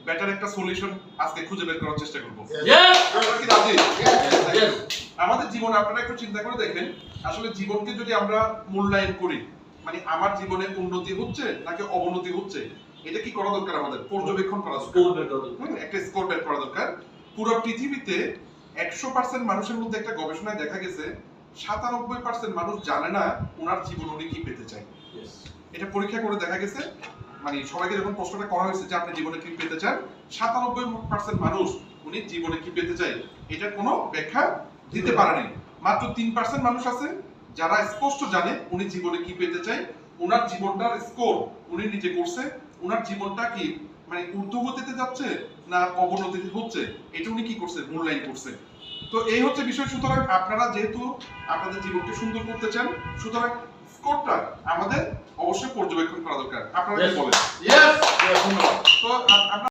Better একটা solution আজকে খুঁজে বের করার চেষ্টা করব। আপনারা কি রাজি? আমাদের জীবনে আপনারা একটু চিন্তা করে দেখেন, আসলে জীবনকে যদি আমরা মূল্যায়ন করি, মানে আমার জীবনে উন্নতি হচ্ছে নাকি অবনতি হচ্ছে, এটা কি করা দরকার? আমাদের পর্যবেক্ষণ করা দরকার, একটা স্কোর বের করা দরকার। পুরো পৃথিবীতে 100% মানুষের মধ্যে একটা গবেষণায় দেখা গেছে 97% মানুষ জানে না ওনার জীবন উনি কি পেতে চায়। এটা পরীক্ষা করে দেখা গেছে, মানে সবাইকে যখন প্রশ্নটা করা হয়েছে যে আপনি জীবনে কি পেতে চান, 97% মানুষ উনি জীবনে কি পেতে চায় এটার কোনো ব্যাখ্যা দিতে পারেনি। মাত্র 3% মানুষ আছে যারা স্পষ্ট জানে উনি জীবনে কি পেতে চায়, ওনার জীবনটার স্কোর উনি নিজে করছে, ওনার জীবনটা কি মানে ঊর্ধ্বগতিতে যাচ্ছে না অবনতিতে হচ্ছে, এটা উনি কি করছে, মূল্যায়ন করছে। তো এই হচ্ছে বিষয়। সুতরাং আপনারা যেহেতু আপনাদের জীবনকে সুন্দর করতে চান, সুতরাং স্কোরটা আমাদের অবশ্যই পর্যবেক্ষণ করা দরকার। আপনারা কি বলেন? Yes! ধন্যবাদ। তো আমরা